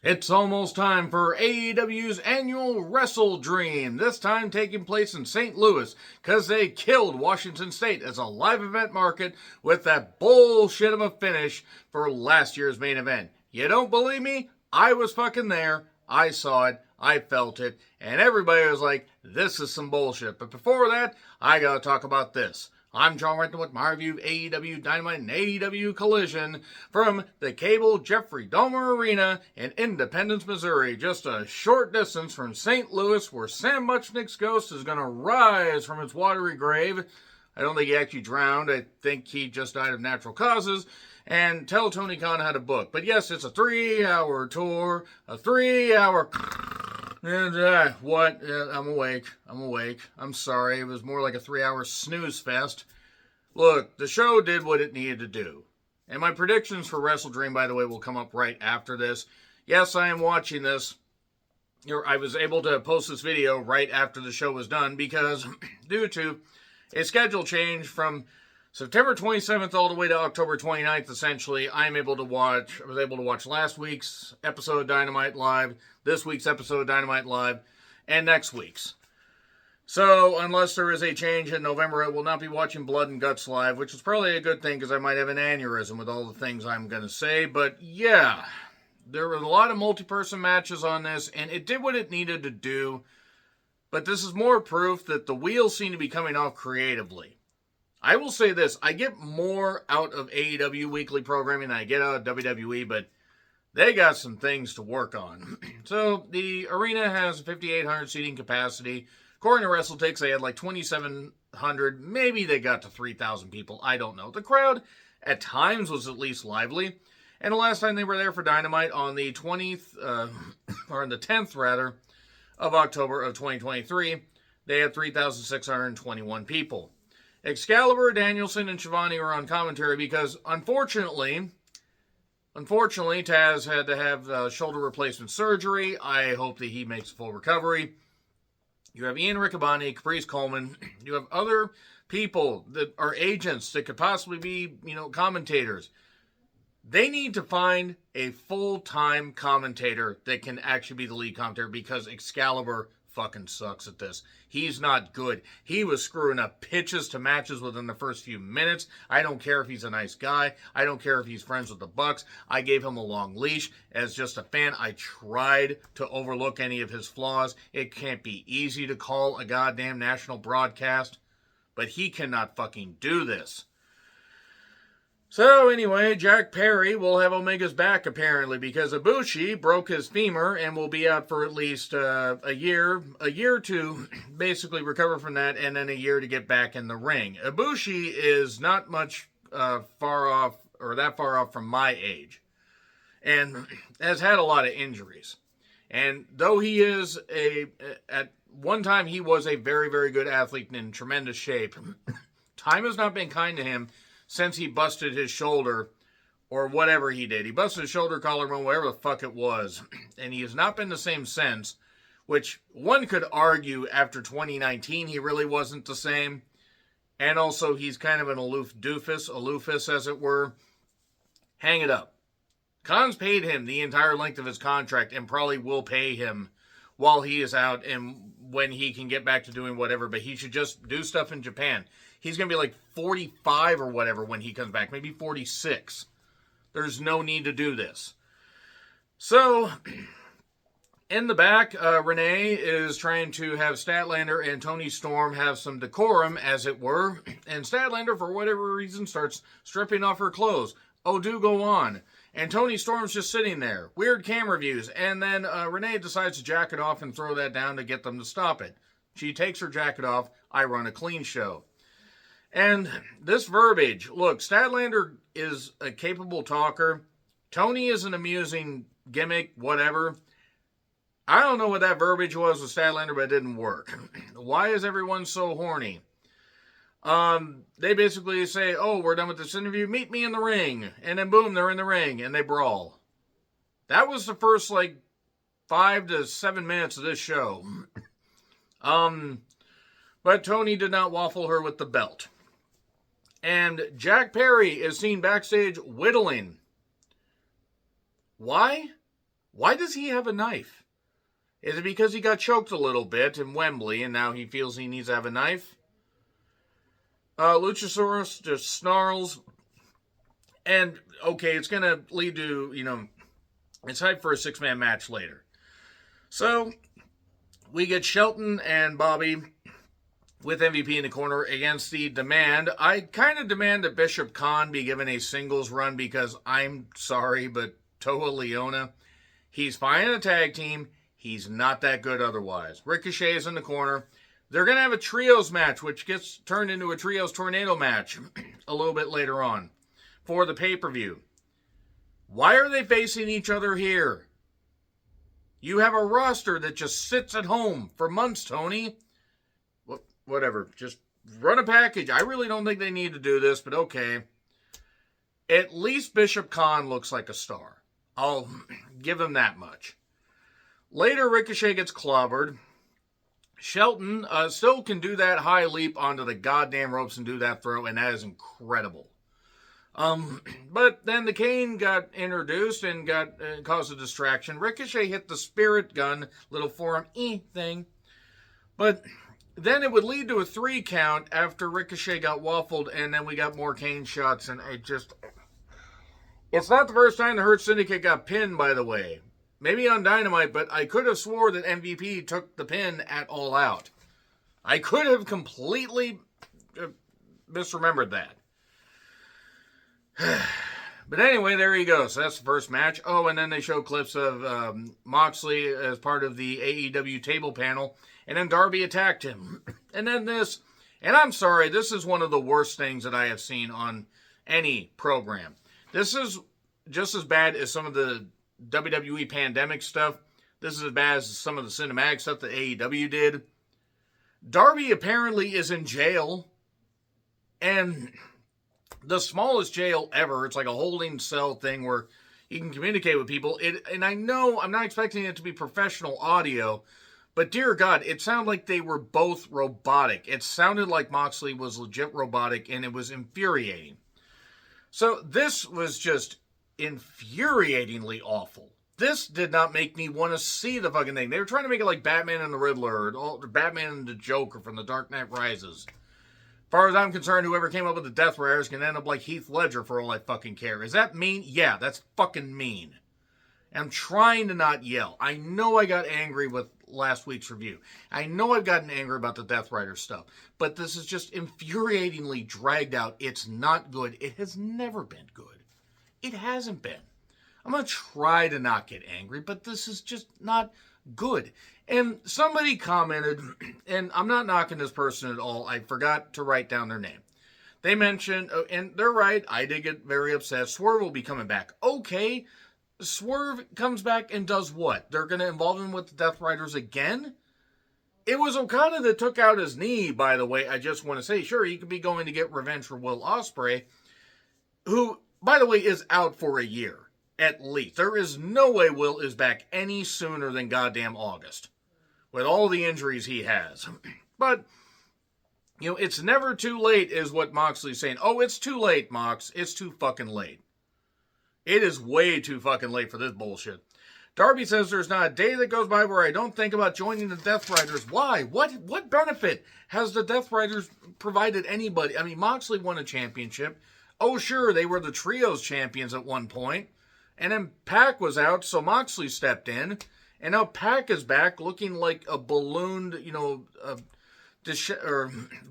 It's almost time for AEW's annual Wrestle Dream, this time taking place in St. Louis, because they killed Washington State as a live event market with that bullshit of a finish for last year's main event. You don't believe me? I was fucking there. I saw it. I felt it. And everybody was like, this is some bullshit. But before that, I gotta talk about this. I'm John Renton with my review of AEW Dynamite and AEW Collision from the cable Jeffrey Dahmer Arena in Independence, Missouri, just a short distance from St. Louis, where Sam Muchnick's ghost is going to rise from its watery grave. I don't think he actually drowned. I think he just died of natural causes. And tell Tony Khan how to book. But yes, it's a 3-hour tour, a 3-hour... And, what? I'm awake. I'm sorry. It was more like a 3-hour snooze fest. Look, the show did what it needed to do. And my predictions for Wrestle Dream, by the way, will come up right after this. Yes, I am watching this. I was able to post this video right after the show was done because due to a schedule change from September 27th all the way to October 29th, essentially, I was able to watch last week's episode of Dynamite live, this week's episode of Dynamite live, and next week's. So, unless there is a change in November, I will not be watching Blood and Guts live, which is probably a good thing because I might have an aneurysm with all the things I'm going to say. But yeah, there were a lot of multi-person matches on this, and it did what it needed to do. But this is more proof that the wheels seem to be coming off creatively. I will say this, I get more out of AEW weekly programming than I get out of WWE, but they got some things to work on. So, the arena has a 5,800 seating capacity. According to WrestleTix, they had like 2,700. Maybe they got to 3,000 people. I don't know. The crowd, at times, was at least lively. And the last time they were there for Dynamite on the 20th, or on the 10th, rather, of October of 2023, they had 3,621 people. Excalibur, Danielson, and Shivani were on commentary because, unfortunately, Taz had to have shoulder replacement surgery. I hope that he makes a full recovery. You have Ian Riccaboni, Caprice Coleman. You have other people that are agents that could possibly be, commentators. They need to find a full-time commentator that can actually be the lead commentator because Excalibur fucking sucks at this. He's not good. He was screwing up pitches to matches within the first few minutes. I don't care if he's a nice guy. I don't care if he's friends with the Bucks. I gave him a long leash. As just a fan, I tried to overlook any of his flaws. It can't be easy to call a goddamn national broadcast, but he cannot fucking do this. So anyway, Jack Perry will have Omega's back apparently because Ibushi broke his femur and will be out for at least a year to basically recover from that, and then a year to get back in the ring. Ibushi is not much far off from my age, and has had a lot of injuries. And though he is at one time he was a very, very good athlete and in tremendous shape, time has not been kind to him since he busted his shoulder, or whatever he did. He busted his shoulder, collarbone, whatever the fuck it was. And he has not been the same since, which one could argue after 2019 he really wasn't the same. And also he's kind of an aloofus as it were. Hang it up. Khan's paid him the entire length of his contract and probably will pay him while he is out and when he can get back to doing whatever, but he should just do stuff in Japan. He's going to be like 45 or whatever when he comes back, maybe 46. There's no need to do this. So, in the back, Renee is trying to have Statlander and Tony Storm have some decorum, as it were, and Statlander, for whatever reason, starts stripping off her clothes. Oh, do go on. And Tony Storm's just sitting there. Weird camera views. And then Renee decides to jack it off and throw that down to get them to stop it. She takes her jacket off. I run a clean show. And this verbiage, look, Statlander is a capable talker. Tony is an amusing gimmick, whatever. I don't know what that verbiage was with Statlander, but it didn't work. Why is everyone so horny? They basically say, oh, we're done with this interview, meet me in the ring. And then boom, they're in the ring and they brawl. That was the first 5 to 7 minutes of this show. But Tony did not waffle her with the belt. And Jack Perry is seen backstage whittling. Why? Why does he have a knife? Is it because he got choked a little bit in Wembley and now he feels he needs to have a knife? Luchasaurus just snarls. And, okay, it's going to lead to, it's hype for a 6-man match later. So, we get Shelton and Bobby with MVP in the corner against the Demand. I kind of demand that Bishop Khan be given a singles run because I'm sorry, but Toa Leona, he's fine in a tag team. He's not that good otherwise. Ricochet is in the corner. They're going to have a trios match, which gets turned into a trios tornado match a little bit later on for the pay-per-view. Why are they facing each other here? You have a roster that just sits at home for months, Tony. Whatever. Just run a package. I really don't think they need to do this, but okay. At least Bishop Khan looks like a star. I'll give him that much. Later, Ricochet gets clobbered. Shelton still can do that high leap onto the goddamn ropes and do that throw, and that is incredible. But then the cane got introduced and caused a distraction. Ricochet hit the spirit gun, little forearm thing. But then it would lead to a 3 count after Ricochet got waffled, and then we got more cane shots, and it's not the first time the Hurt Syndicate got pinned, by the way. Maybe on Dynamite, but I could have swore that MVP took the pin at All Out. I could have completely misremembered that. But anyway, there you go. So that's the first match. Oh, and then they show clips of Moxley as part of the AEW table panel. And then Darby attacked him. And then this. And I'm sorry, this is one of the worst things that I have seen on any program. This is just as bad as some of the WWE pandemic stuff. This is as bad as some of the cinematic stuff that AEW did. Darby apparently is in jail. And the smallest jail ever. It's like a holding cell thing where you can communicate with people. And I know I'm not expecting it to be professional audio, but dear God, it sounded like they were both robotic. It sounded like Moxley was legit robotic, and it was infuriating. So this was just infuriatingly awful. This did not make me want to see the fucking thing. They were trying to make it like Batman and the Riddler, or Batman and the Joker from The Dark Knight Rises. As far as I'm concerned, whoever came up with the Death Riders can end up like Heath Ledger for all I fucking care. Is that mean? Yeah, that's fucking mean. I'm trying to not yell. I know I got angry with last week's review. I know I've gotten angry about the Death Rider stuff. But this is just infuriatingly dragged out. It's not good. It has never been good. It hasn't been. I'm going to try to not get angry, but this is just not good. And somebody commented, and I'm not knocking this person at all. I forgot to write down their name. They mentioned, and they're right, I did get very upset. Swerve will be coming back. Okay, Swerve comes back and does what? They're going to involve him with the Death Riders again? It was Okada that took out his knee, by the way. I just want to say, sure, he could be going to get revenge for Will Ospreay, who, by the way, is out for a year, at least. There is no way Will is back any sooner than goddamn August, with all the injuries he has. But, it's never too late, is what Moxley's saying. Oh, it's too late, Mox. It's too fucking late. It is way too fucking late for this bullshit. Darby says there's not a day that goes by where I don't think about joining the Death Riders. Why? What benefit has the Death Riders provided anybody? I mean, Moxley won a championship. Oh, sure, they were the Trios champions at one point. And then Pac was out, so Moxley stepped in. And now Pac is back looking like a ballooned,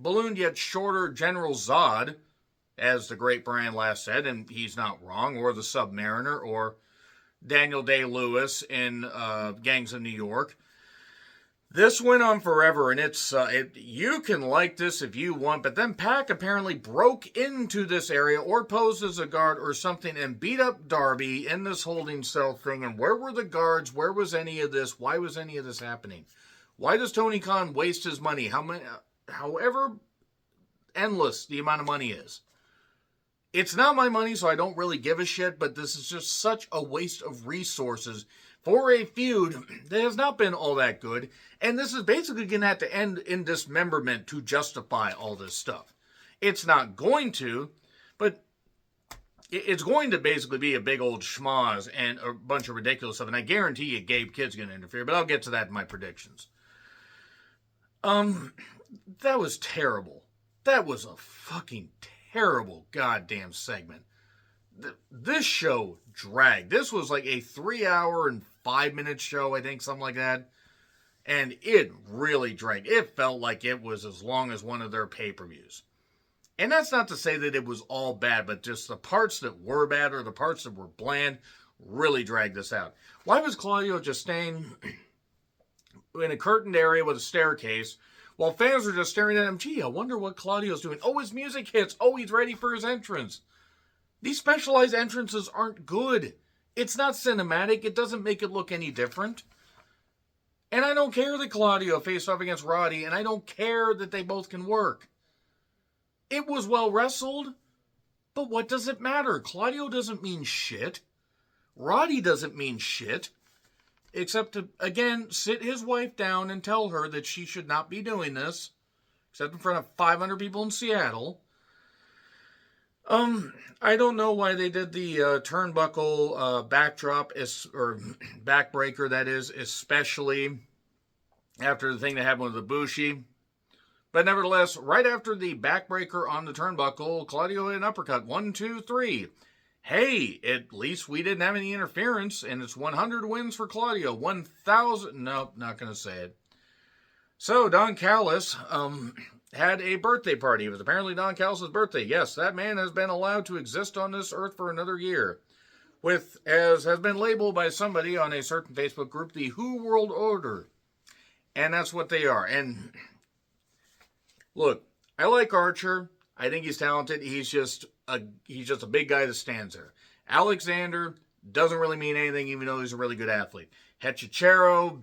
ballooned yet shorter General Zod, as the great Brian last said, and he's not wrong, or the Submariner, or Daniel Day-Lewis in Gangs of New York. This went on forever, and you can like this if you want, but then Pac apparently broke into this area or posed as a guard or something and beat up Darby in this holding cell thing. And where were the guards? Where was any of this? Why was any of this happening? Why does Tony Khan waste his money? However endless the amount of money is. It's not my money, so I don't really give a shit, but this is just such a waste of resources for a feud that has not been all that good, and this is basically going to have to end in dismemberment to justify all this stuff. It's not going to, but it's going to basically be a big old schmoz and a bunch of ridiculous stuff. And I guarantee you Gabe Kidd's going to interfere, but I'll get to that in my predictions. That was terrible. That was a fucking terrible goddamn segment. This show dragged. This was like a 3 hour and 5 minute show, I think, something like that. And it really dragged. It felt like it was as long as one of their pay-per-views. And that's not to say that it was all bad, but just the parts that were bad or the parts that were bland really dragged this out. Why was Claudio just staying in a curtained area with a staircase while fans were just staring at him? Gee, I wonder what Claudio's doing. Oh, his music hits. Oh, he's ready for his entrance. These specialized entrances aren't good. It's not cinematic. It doesn't make it look any different. And I don't care that Claudio faced off against Roddy, and I don't care that they both can work. It was well wrestled, but what does it matter? Claudio doesn't mean shit. Roddy doesn't mean shit. Except to, again, sit his wife down and tell her that she should not be doing this. Except in front of 500 people in Seattle. I don't know why they did the turnbuckle backdrop, or backbreaker, that is, especially after the thing that happened with Ibushi. But nevertheless, right after the backbreaker on the turnbuckle, Claudio hit an uppercut. 1, 2, 3. Hey, at least we didn't have any interference, and it's 100 wins for Claudio. 1,000. Nope, not going to say it. So, Don Callis had a birthday party. It was apparently Don Callis' birthday. Yes, that man has been allowed to exist on this earth for another year. With, as has been labeled by somebody on a certain Facebook group, the Who World Order. And that's what they are. And look, I like Archer. I think he's talented. He's just a big guy that stands there. Alexander doesn't really mean anything, even though he's a really good athlete. Hechicero,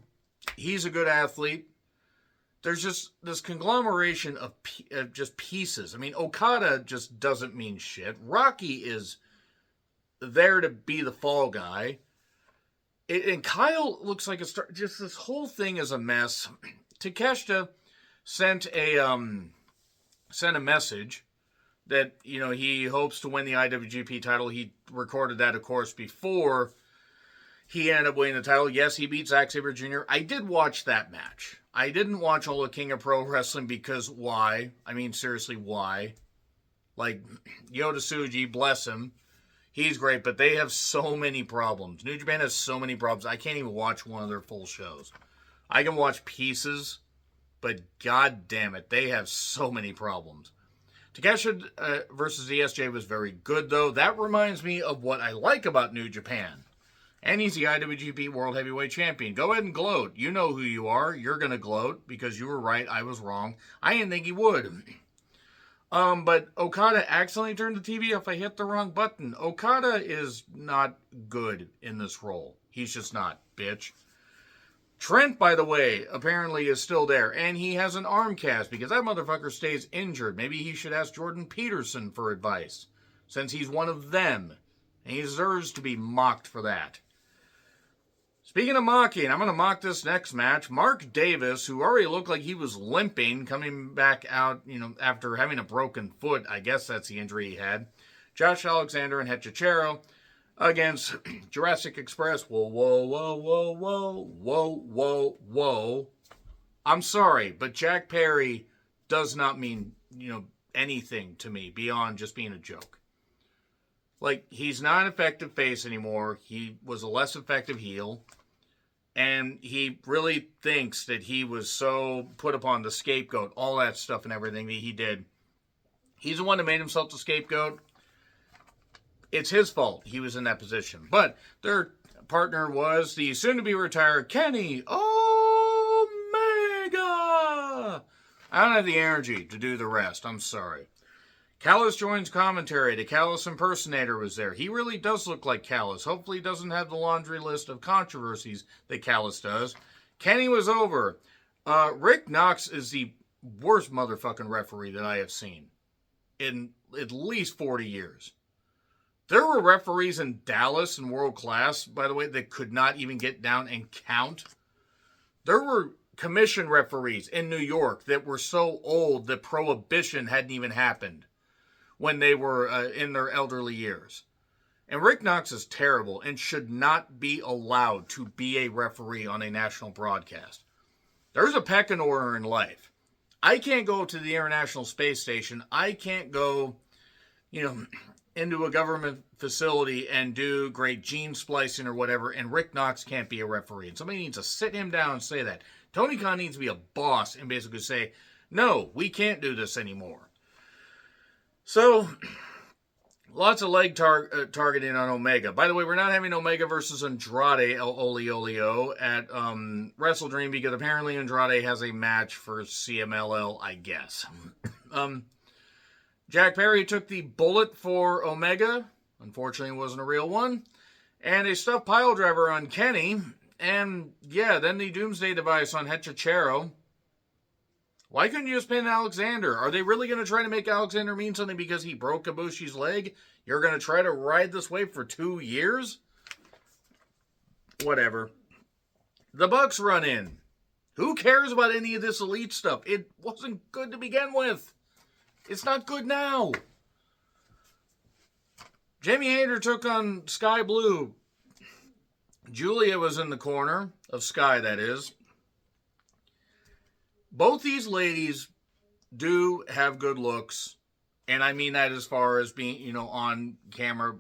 he's a good athlete. There's just this conglomeration of just pieces. I mean, Okada just doesn't mean shit. Rocky is there to be the fall guy. And Kyle looks like a star. Just this whole thing is a mess. Takeshita sent a message that, you know, he hopes to win the IWGP title. He recorded that, of course, before he ended up winning the title. Yes, he beat Zack Sabre Jr. I did watch that match. I didn't watch all of King of Pro Wrestling because why? I mean, seriously, why? Like, Yota Tsuji, bless him. He's great, but they have so many problems. New Japan has so many problems. I can't even watch one of their full shows. I can watch pieces, but god damn it, they have so many problems. Takeshita versus ESJ was very good, though. That reminds me of what I like about New Japan. And he's the IWGP World Heavyweight Champion. Go ahead and gloat. You know who you are. You're going to gloat because you were right. I was wrong. I didn't think he would. But Okada accidentally turned the TV off. I hit the wrong button. Okada is not good in this role. He's just not, bitch. Trent, by the way, apparently is still there. And he has an arm cast because that motherfucker stays injured. Maybe he should ask Jordan Peterson for advice, since he's one of them. And he deserves to be mocked for that. Speaking of mocking, I'm going to mock this next match. Mark Davis, who already looked like he was limping, coming back out, you know, after having a broken foot. I guess that's the injury he had. Josh Alexander and Hechicero against Jurassic Express. Whoa, whoa, whoa, whoa, whoa, whoa, whoa, whoa. I'm sorry, but Jack Perry does not mean, you know, anything to me beyond just being a joke. Like, he's not an effective face anymore. He was a less effective heel. And he really thinks that he was so put upon the scapegoat, all that stuff and everything that he did. He's the one that made himself the scapegoat. It's his fault he was in that position. But their partner was the soon-to-be-retired Kenny Omega. I don't have the energy to do the rest. I'm sorry. Callis joins commentary. The Callis impersonator was there. He really does look like Callis. Hopefully he doesn't have the laundry list of controversies that Callis does. Kenny was over. Rick Knox is the worst motherfucking referee that I have seen in at least 40 years. There were referees in Dallas and World Class, by the way, that could not even get down and count. There were commission referees in New York that were so old that prohibition hadn't even happened when they were in their elderly years. And Rick Knox is terrible and should not be allowed to be a referee on a national broadcast. There's a pecking order in life. I can't go to the International Space Station. I can't go, into a government facility and do great gene splicing or whatever, and Rick Knox can't be a referee. And somebody needs to sit him down and say that. Tony Khan needs to be a boss and basically say, no, we can't do this anymore. So, lots of leg targeting on Omega. By the way, we're not having Omega versus Andrade at Wrestle Dream because apparently Andrade has a match for CMLL, I guess. Jack Perry took the bullet for Omega. Unfortunately, it wasn't a real one. And a stuffed pile driver on Kenny. And, then the Doomsday device on Hechicero. Why couldn't you just pin Alexander? Are they really going to try to make Alexander mean something because he broke Ibushi's leg? You're going to try to ride this wave for 2 years? Whatever. The Bucks run in. Who cares about any of this elite stuff? It wasn't good to begin with. It's not good now. Jamie Hayter took on Sky Blue. Julia was in the corner of Sky, that is. Both these ladies do have good looks. And I mean that as far as being, on camera,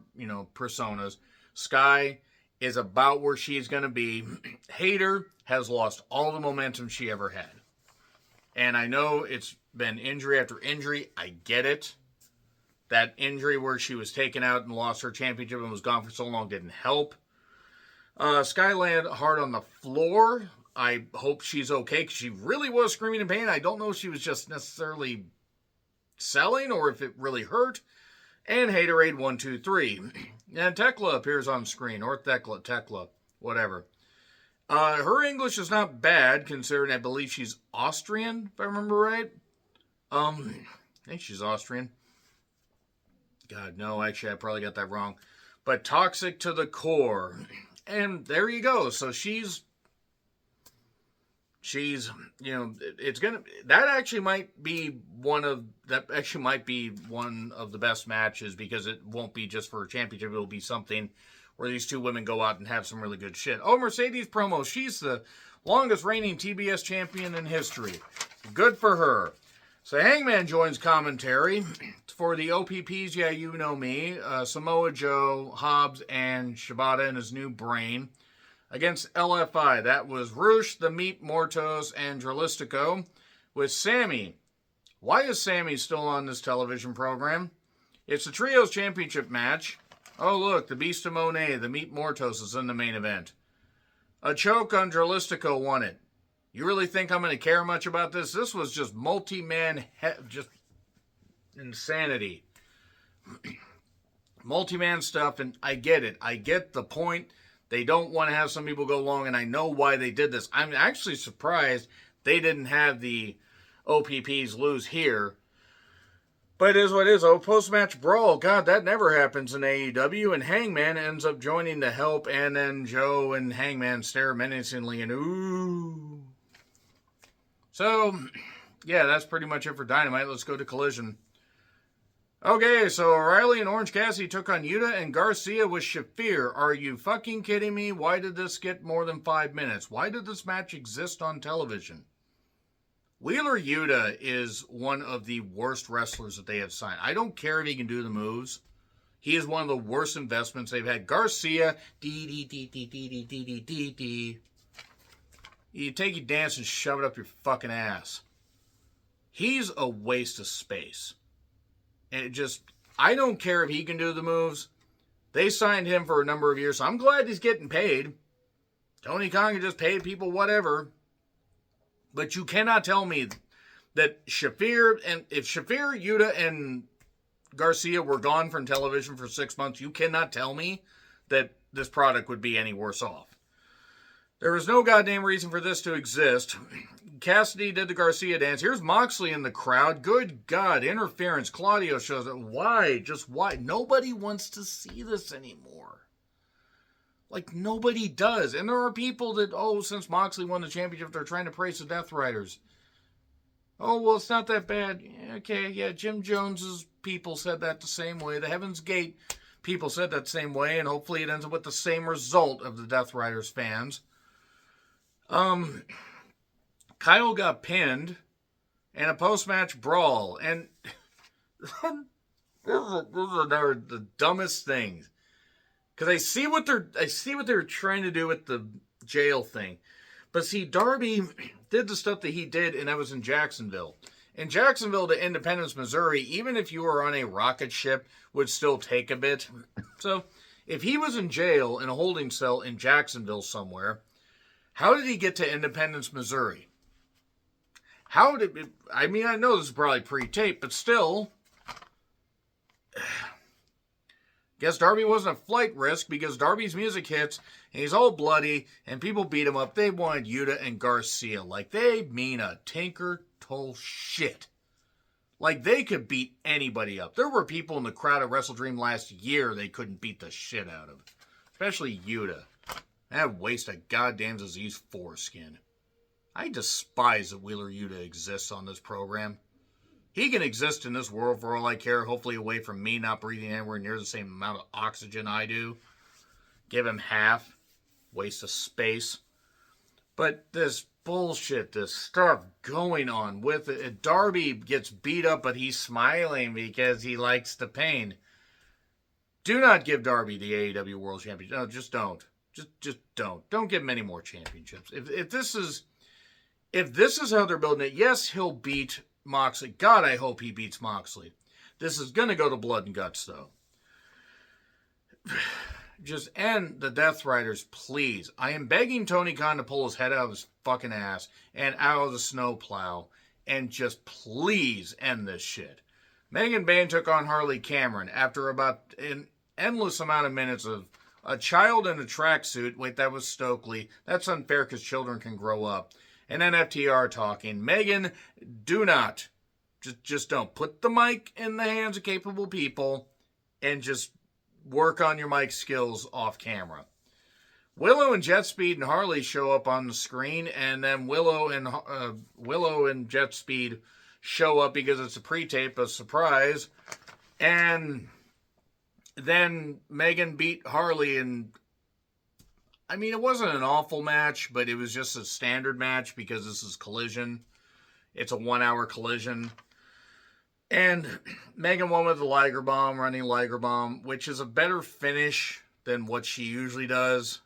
personas. Sky is about where she's going to be. Hayter has lost all the momentum she ever had. And I know it's been injury after injury. I get it. That injury where she was taken out and lost her championship and was gone for so long didn't help. Sky landed hard on the floor. I hope she's okay because she really was screaming in pain. I don't know if she was just necessarily selling or if it really hurt. And Haterade 1, 2, 3. And Tekla appears on screen. Or Tekla, whatever. Her English is not bad considering I believe she's Austrian, if I remember right. I think she's Austrian. God, no, actually I probably got that wrong. But toxic to the core. And there you go. So she's, that actually might be one of the best matches because it won't be just for a championship. It'll be something where these two women go out and have some really good shit. Oh, Mercedes promo. She's the longest reigning TBS champion in history. Good for her. So Hangman joins commentary for the OPPs. Yeah, you know me. Samoa Joe, Hobbs, and Shibata in his new brain. Against LFI, that was Roosh, the Meat, Mortos, and Dralistico. With Sammy. Why is Sammy still on this television program? It's the Trios Championship match. Oh, look, the Beast of Monet, the Meat Mortos, is in the main event. A choke on Dralistico won it. You really think I'm going to care much about this? This was just multi-man, just insanity. Multi-man stuff, and I get it. I get the point. They don't want to have some people go long, and I know why they did this. I'm actually surprised they didn't have the OPPs lose here. But it is what it is. Oh, post-match brawl. God, that never happens in AEW. And Hangman ends up joining to help. And then Joe and Hangman stare menacingly and ooh. So, yeah, that's pretty much it for Dynamite. Let's go to Collision. Okay, so O'Reilly and Orange Cassidy took on Yuta and Garcia with Shafir. Are you fucking kidding me? Why did this get more than 5 minutes? Why did this match exist on television? Wheeler Yuta is one of the worst wrestlers that they have signed. I don't care if he can do the moves. He is one of the worst investments they've had. Garcia, you take your dance and shove it up your fucking ass. He's a waste of space. And I don't care if he can do the moves. They signed him for a number of years, so I'm glad he's getting paid. Tony Khan can just pay people whatever. But you cannot tell me that Shafir, and if Shafir, Yuta, and Garcia were gone from television for 6 months, you cannot tell me that this product would be any worse off. There was no goddamn reason for this to exist. Cassidy did the Garcia dance. Here's Moxley in the crowd. Good God, interference. Claudio shows up. Why? Just why? Nobody wants to see this anymore. Like, nobody does. And there are people that, since Moxley won the championship, they're trying to praise the Death Riders. Oh, well, it's not that bad. Okay, yeah, Jim Jones's people said that the same way. The Heaven's Gate people said that same way, and hopefully it ends up with the same result of the Death Riders fans. Kyle got pinned in a post-match brawl, and this is the dumbest things. Because I see what they're trying to do with the jail thing. But see, Darby did the stuff that he did, and that was in Jacksonville. In Jacksonville to Independence, Missouri, even if you were on a rocket ship, would still take a bit. So, if he was in jail in a holding cell in Jacksonville somewhere, how did he get to Independence, Missouri? I know this is probably pre-taped, but still, guess Darby wasn't a flight risk because Darby's music hits and he's all bloody and people beat him up. They wanted Yuta and Garcia. Like, they mean a tinker toll shit. Like, they could beat anybody up. There were people in the crowd at WrestleDream last year they couldn't beat the shit out of. Especially Yuta. That waste of goddamn disease foreskin. I despise that Wheeler Yuta exists on this program. He can exist in this world for all I care, hopefully away from me not breathing anywhere near the same amount of oxygen I do. Give him half. Waste of space. But this bullshit, this stuff going on with it. Darby gets beat up, but he's smiling because he likes the pain. Do not give Darby the AEW World Championship. No, just don't. Just don't. Don't give him any more championships. If this is how they're building it, yes, he'll beat Moxley. God, I hope he beats Moxley. This is going to go to blood and guts, though. Just end the Death Riders, please. I am begging Tony Khan to pull his head out of his fucking ass and out of the snowplow and just please end this shit. Megan Bayne took on Harley Cameron after about an endless amount of minutes of a child in a tracksuit. Wait, that was Stokely. That's unfair because children can grow up. And then FTR talking. Megan, do not. Just don't. Put the mic in the hands of capable people and just work on your mic skills off camera. Willow and Jet Speed and Harley show up on the screen, and then Willow and Jet Speed show up because it's a pre-tape, a surprise. And then Megan beat Harley, and I mean, it wasn't an awful match, but it was just a standard match because this is Collision. It's a 1-hour Collision. And Megan won with the Liger Bomb, running Liger Bomb, which is a better finish than what she usually does.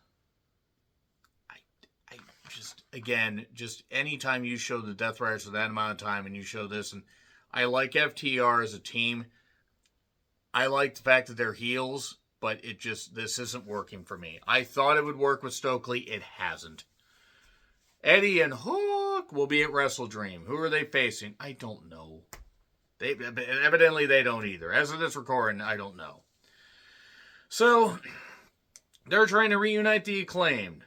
Just anytime you show the Death Riders for that amount of time and you show this, and I like FTR as a team. I like the fact that they're heels, but this isn't working for me. I thought it would work with Stokely. It hasn't. Eddie and Hook will be at WrestleDream. Who are they facing? I don't know. Evidently they don't either. As of this recording, I don't know. So, they're trying to reunite the Acclaimed.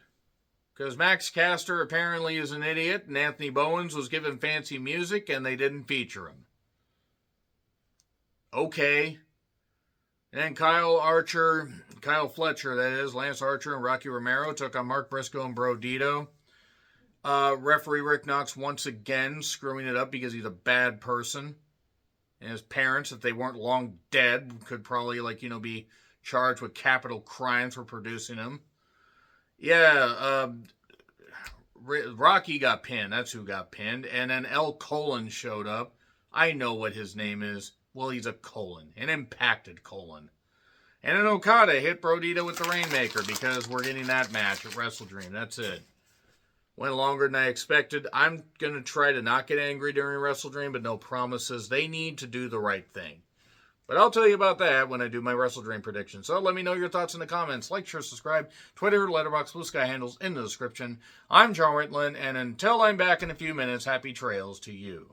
Because Max Caster apparently is an idiot, and Anthony Bowens was given fancy music, and they didn't feature him. Okay. And then Kyle Fletcher, that is, Lance Archer and Rocky Romero took on Mark Briscoe and Bro Dito. Referee Rick Knox once again screwing it up because he's a bad person. And his parents, if they weren't long dead, could probably, be charged with capital crimes for producing him. Yeah, Rocky got pinned. That's who got pinned. And then L. Colon showed up. I know what his name is. Well, he's a colon. An impacted colon. And then Okada hit Brodito with the Rainmaker because we're getting that match at WrestleDream. That's it. Went longer than I expected. I'm going to try to not get angry during WrestleDream, but no promises. They need to do the right thing. But I'll tell you about that when I do my WrestleDream prediction. So let me know your thoughts in the comments. Like, share, subscribe. Twitter, Letterboxd, Blue Sky handles in the description. I'm John Ritlin, and until I'm back in a few minutes, happy trails to you.